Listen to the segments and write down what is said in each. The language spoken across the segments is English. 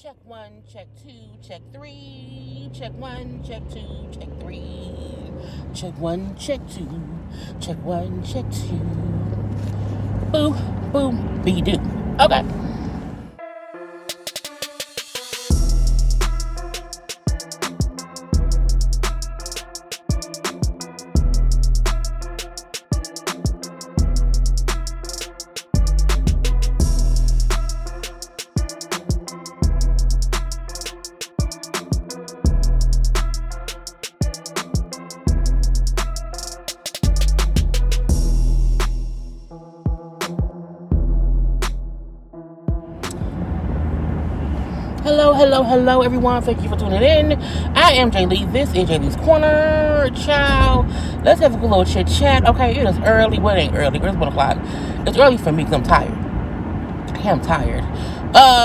Check one, check two, check three. Check one, check two, check three. Check one, check two. Check one, check two. Boom, boom, be do. Okay. Hello, everyone. Thank you for tuning in. I am Jaylee. This is JayLeesCorner. Ciao. Let's have a good little chit chat. Okay, it is early. Well, it ain't early. It's 1 o'clock. It's early for me because I'm tired. I'm tired.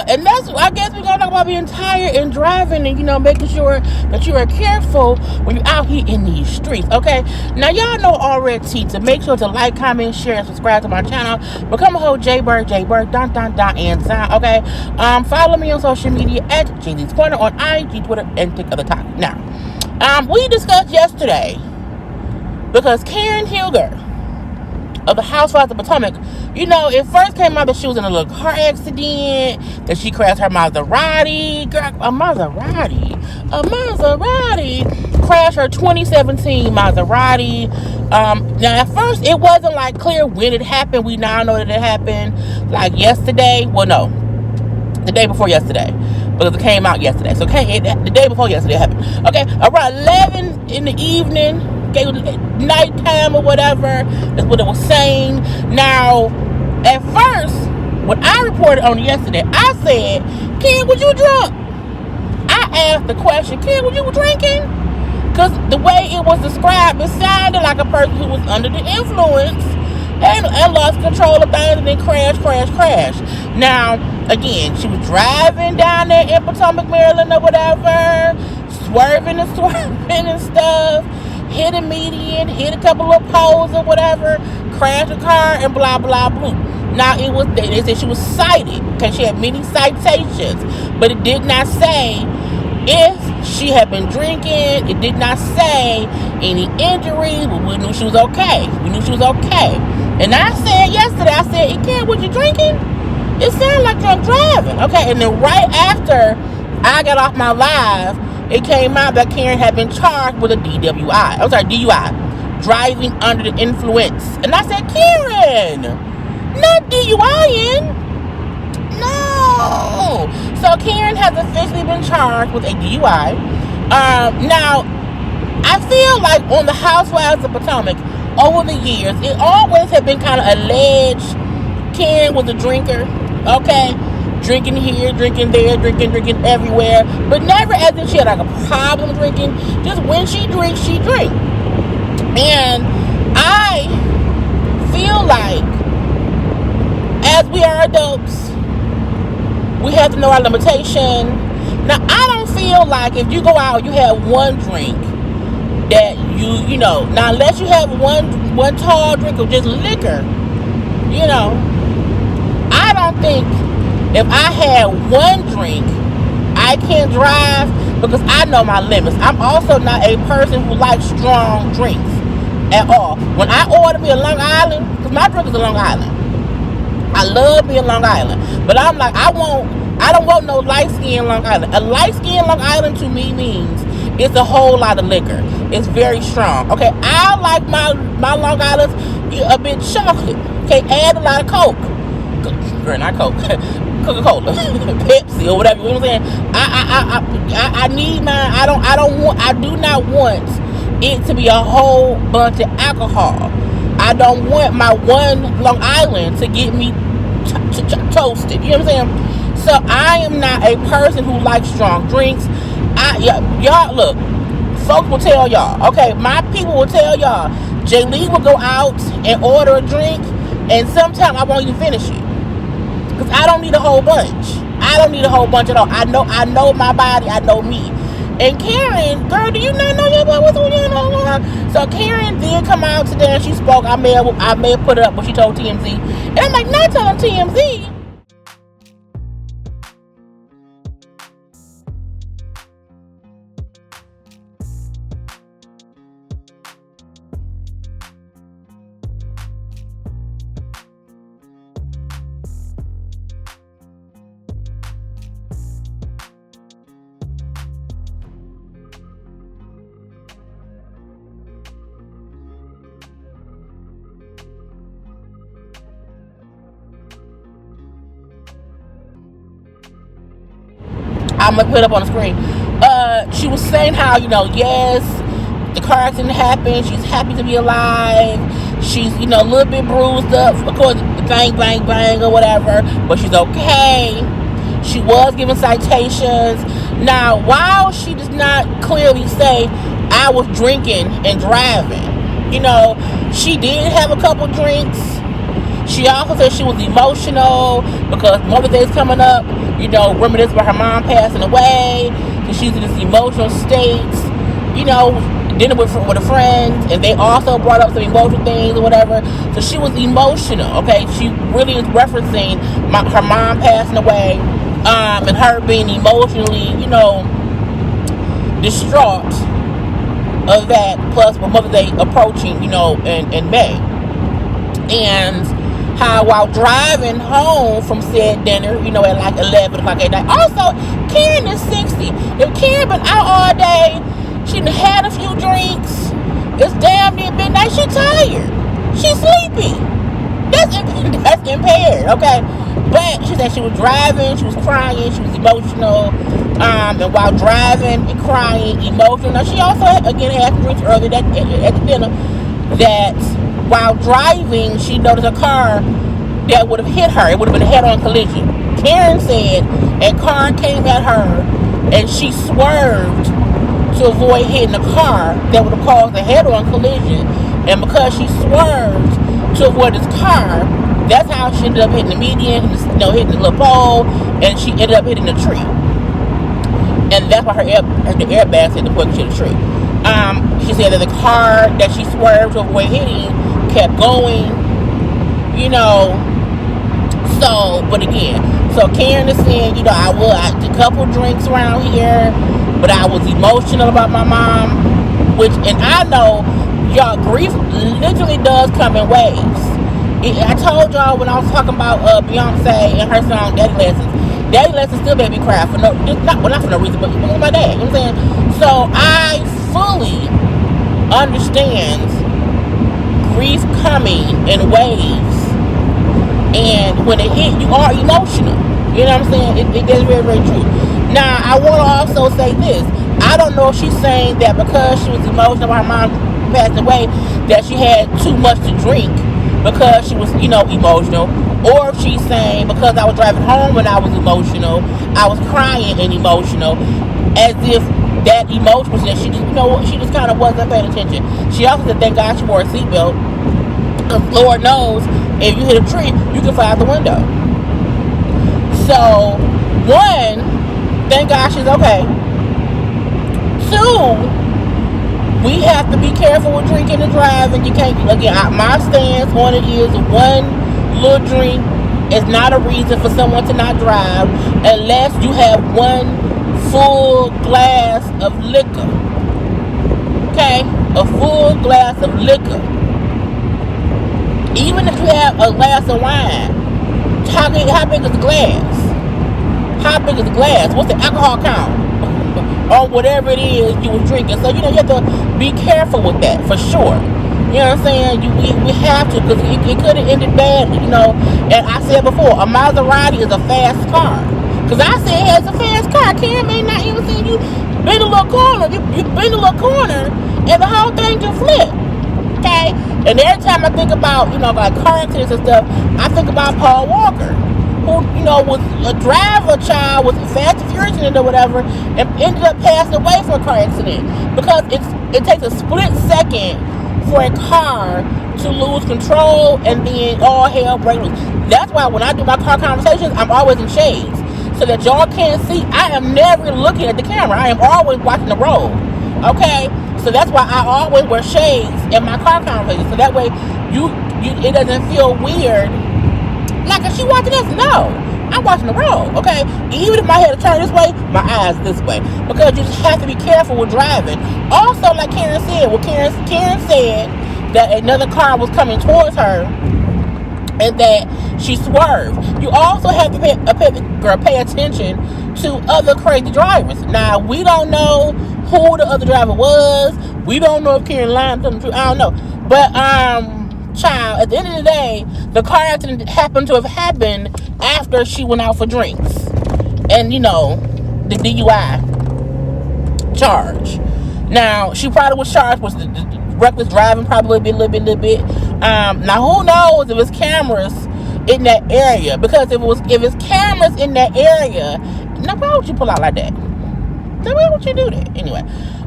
And that's, I guess we're going to talk about being tired and driving and, making sure that you are careful when you're out here in these streets, okay? Now, y'all know RHOP, so make sure to like, comment, share, and subscribe to my channel. Become a whole JayBird, and sign, okay? Follow me on social media at JayLeesCorner on IG, Twitter, and TikTok. Now, we discussed yesterday because Karen Hilger of the Housewives of Potomac, it first came out that she was in a little car accident, that she crashed her Maserati. Girl, a Maserati crashed her 2017 Maserati. Now, at first, it wasn't, clear when it happened. We now know that it happened, yesterday. Well, no, the day before yesterday, because it came out yesterday. So, the day before yesterday happened. Okay, around 11 in the evening, nighttime or whatever, that's what it was saying. Now, at first, when I reported on yesterday, I said, Ken, was you drunk? I asked the question, Ken, was you drinking? Because the way it was described, it sounded like a person who was under the influence and lost control of things and then crash. Now, again, she was driving down there in Potomac, Maryland or whatever, swerving and stuff, hit a median, hit a couple of poles or whatever, crashed a car, and blah, blah, blah. Now, they said she was cited because she had many citations, but it did not say if she had been drinking. It did not say any injuries, but we knew she was okay. And I said yesterday, Karen, was you drinking? It sounded like drunk driving. Okay, and then right after I got off my live, it came out that Karen had been charged with a DUI, driving under the influence. And I said, Karen, not DUI-ing. No. So Karen has officially been charged with a DUI. Now, I feel like on the Housewives of Potomac, over the years, it always had been kind of alleged Karen was a drinker, okay? Drinking here, drinking there, drinking everywhere, but never as if she had a problem drinking. Just when she drinks, she drinks. And I feel like as we are adults, we have to know our limitation. Now, I don't feel like if you go out, you have one drink that now unless you have one tall drink of just liquor, I don't think if I had one drink, I can't drive because I know my limits. I'm also not a person who likes strong drinks at all. When I order me a Long Island, because my drink is a Long Island. I love me a Long Island. But I'm like, I don't want no light-skinned Long Island. A light-skinned Long Island to me means it's a whole lot of liquor. It's very strong. Okay, I like my Long Islands a bit chocolate. Okay, add a lot of Coke. Girl, not Coke. Coca-Cola, Pepsi, or whatever. You know what I'm saying? I need mine. I do not want it to be a whole bunch of alcohol. I don't want my one Long Island to get me toasted. You know what I'm saying? So I am not a person who likes strong drinks. Y'all look, folks will tell y'all. Okay, my people will tell y'all. Jaylee will go out and order a drink, and sometimes I won't even finish it. Because I don't need a whole bunch. I don't need a whole bunch at all. I know my body. I know me. And Karen, girl, do you not know your body? What's going on? So Karen did come out today and she spoke. I may have put it up what she told TMZ. And I'm like, not telling TMZ. I'm gonna put it up on the screen. She was saying how, yes, the car accident happened. She's happy to be alive. She's, a little bit bruised up, of course, bang, bang, bang, or whatever, but she's okay. She was given citations. Now, while she does not clearly say, I was drinking and driving, she did have a couple drinks. She also said she was emotional because Mother's Day is coming up, reminiscing about her mom passing away. So she's in this emotional state, dinner with a friend, and they also brought up some emotional things or whatever. So she was emotional, okay? She really is referencing her mom passing away, and her being emotionally, distraught of that, plus with Mother's Day approaching, in May. And how while driving home from said dinner, at like 11 o'clock at night. Also, Karen is 60. If Karen been out all day, she done had a few drinks, it's damn near midnight, she tired. She's sleepy. That's impaired, okay? But she said she was driving, she was crying, she was emotional. And while driving and crying, emotional. Now, she also, again, had drinks earlier at the dinner, that while driving, she noticed a car that would have hit her. It would have been a head-on collision. Karen said a car came at her, and she swerved to avoid hitting a car that would have caused a head-on collision. And because she swerved to avoid this car, that's how she ended up hitting the median, hitting the little pole, and she ended up hitting the tree. And that's why the airbag said the point she hit the tree. She said that the car that she swerved to avoid hitting kept going, So, but again, so Karen is saying, I did a couple drinks around here, but I was emotional about my mom, and I know, y'all, grief literally does come in waves. I told y'all when I was talking about Beyonce and her song Daddy Lessons still made me cry for not for no reason, but with my dad, you know what I'm saying? So I fully understand grief coming in waves, and when it hit, you are emotional. You know what I'm saying? It is very, very true. Now, I want to also say this. I don't know if she's saying that because she was emotional about her mom passed away, that she had too much to drink because she was, emotional, or if she's saying because I was driving home and I was emotional, I was crying and emotional, as if that emotion was that she just, she just kind of wasn't paying attention. She also said, thank God she wore a seatbelt, because Lord knows, if you hit a tree, you can fly out the window. So, one, thank God she's okay. Two, we have to be careful with drinking and driving. You can't, again, my stance on it is one little drink is not a reason for someone to not drive unless you have one full glass of liquor. Okay? A full glass of liquor. Even if you have a glass of wine, how big is the glass? How big is the glass? What's the alcohol count? Or whatever it is you were drinking. So, you have to be careful with that, for sure. You know what I'm saying? We have to, because it could have ended badly, And I said before, a Maserati is a fast car. Because I said it's a fast car. Karen may not even see you bend a little corner. You bend a little corner, and the whole thing can flip. Okay? And every time I think about, like car accidents and stuff, I think about Paul Walker, who, was a driver child, was a Fast and Furious or whatever, and ended up passing away from a car accident. Because it takes a split second for a car to lose control and then all hell breaks loose. That's why when I do my car conversations, I'm always in shades, so that y'all can't see. I am never looking at the camera. I am always watching the road. Okay? So that's why I always wear shades in my car conversations. So that way it doesn't feel weird. Like, is she watching this? No. I'm watching the road, okay? Even if my head is turned this way, my eyes this way. Because you just have to be careful with driving. Also, like Karen said, Karen said that another car was coming towards her and that she swerved. You also have to pay attention to other crazy drivers. Now, we don't know who the other driver was. We don't know if Karen lied to them. I don't know. But, child, at the end of the day, the car accident happened to have happened after she went out for drinks. And, the DUI charge. Now, she probably was charged with the reckless driving, probably a little bit. Now, who knows if it's cameras in that area? Because if it's cameras in that area, now why would you pull out like that? Now, why would you do that? Anyway,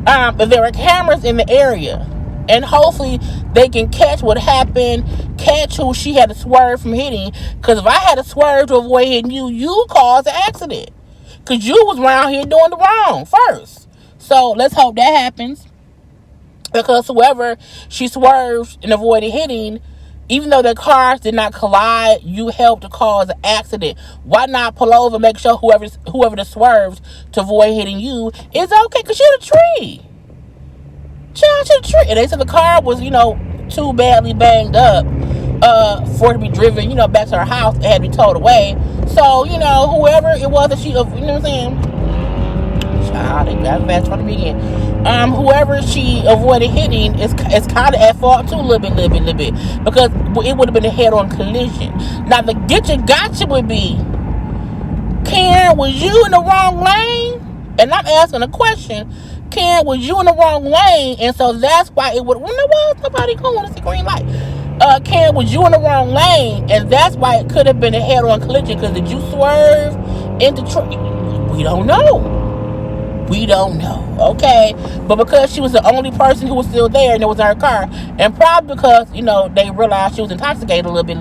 if there are cameras in the area, and hopefully they can catch what happened, catch who she had to swerve from hitting. Because if I had to swerve to avoid hitting you, you caused the accident. Because you was around here doing the wrong first. So let's hope that happens. Because whoever she swerved and avoided hitting, even though the cars did not collide, you helped to cause an accident. Why not pull over and make sure whoever that swerved to avoid hitting you is okay? Because you're the tree. Child, you're the tree. And they said the car was, too badly banged up for it to be driven, back to her house. It had to be towed away. So, whoever it was that she, you know what I'm saying? Child, they got fast from the beginning. Whoever she avoided hitting is kind of at fault too, a little bit, because it would have been a head-on collision. Now the gotcha would be, Karen, was you in the wrong lane? And I'm asking a question. Karen, was you in the wrong lane? And so that's why it would. When there was nobody going to see green light. Karen, was you in the wrong lane? And that's why it could have been a head-on collision. Because did you swerve into? We don't know. Okay, but because she was the only person who was still there and it was her car, and probably because they realized she was intoxicated a little bit,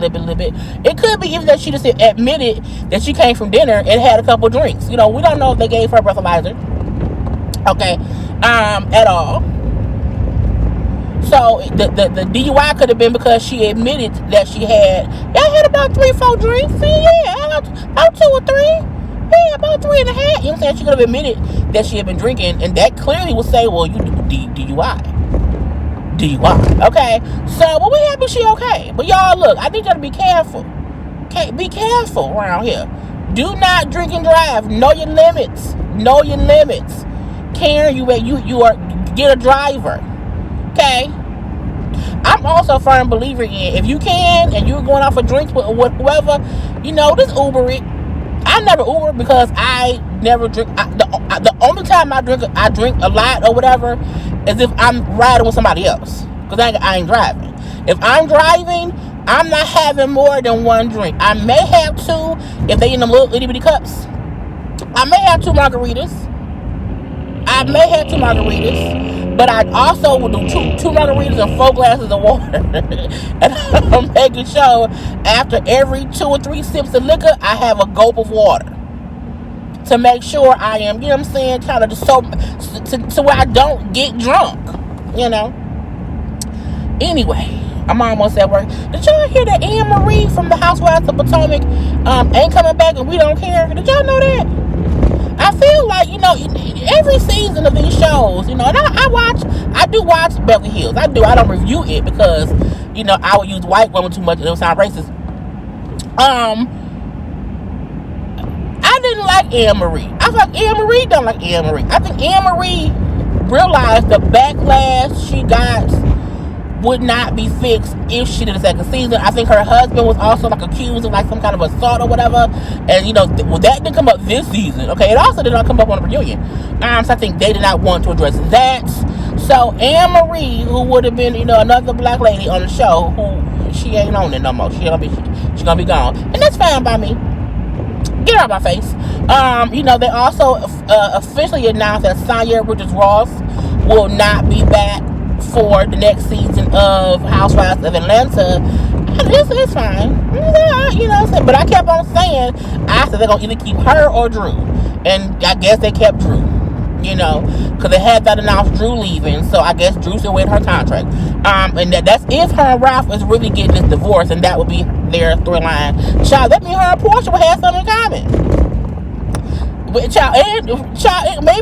it could be even that she just admitted that she came from dinner and had a couple drinks. We don't know if they gave her a breathalyzer, okay, at all. So the DUI could have been because she admitted that she had about 3-4 drinks. About 2 or 3. Yeah, about 3.5. You know what I'm saying? She could have admitted that she had been drinking, and that clearly would say, well, you DUI. Okay? So, well, we happy she okay. But y'all, look, I need y'all to be careful. Okay? Be careful around here. Do not drink and drive. Know your limits. Karen, you are, get a driver. Okay? I'm also a firm believer in, if you can, and you're going out for drinks with whoever, just Uber it. I never Uber because I never drink. The only time I drink a lot or whatever is if I'm riding with somebody else. Because I ain't driving. If I'm driving, I'm not having more than 1 drink. I may have 2 if they in them little itty bitty cups. I may have 2 margaritas. But I also will do 2 margaritas and 4 glasses of water. And I'm making sure after every 2 or 3 sips of liquor, I have a gulp of water. To make sure I am, kind of just so where I don't get drunk, Anyway, I'm almost at work. Did y'all hear that Annemarie from the Housewives of Potomac ain't coming back and we don't care? Did y'all know that? I feel like, every season of these shows, and I do watch Beverly Hills. I don't review it because, I would use white women too much and it would sound racist. I didn't like Annemarie. I feel like Annemarie don't like Annemarie. I think Annemarie realized the backlash she got would not be fixed if she did a second season. I think her husband was also accused of some kind of assault or whatever, and that didn't come up this season. Okay, it also did not come up on the reunion. So I think they did not want to address that. So Annemarie, who would have been another black lady on the show, who she ain't on it no more. She gonna be gone, and that's fine by me. Get out of my face. They also officially announced that Sanya Ross will not be back for the next season of Housewives of Atlanta. It's fine. But I kept on saying, I said they're going to either keep her or Drew. And I guess they kept Drew. Because they had that announced Drew leaving. So I guess Drew's still waiting her contract. And that's if her and Ralph is really getting this divorce, and that would be their storyline. Child, that means her and Portia would have something in common. Maybe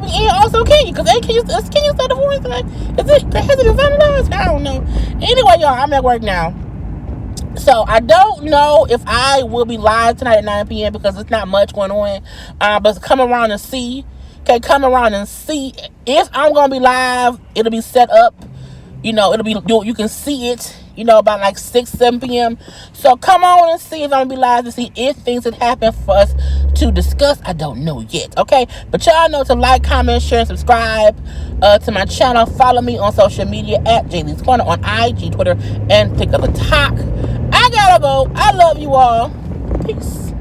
and also Kenya, because is Kenya still divorced? Has it been finalized? I don't know. Anyway, y'all, I'm at work now. So I don't know if I will be live tonight at 9 p.m. because there's not much going on. But come around and see. Okay, come around and see. If I'm going to be live, it'll be set up. It'll be, you can see it you know, about like 6, 7 p.m. So come on and see if I'm going to be live to see if things have happened for us to discuss. I don't know yet, okay? But y'all know to like, comment, share, subscribe to my channel. Follow me on social media at JayLeesCorner on IG, Twitter, and TikTok. I gotta go. I love you all. Peace.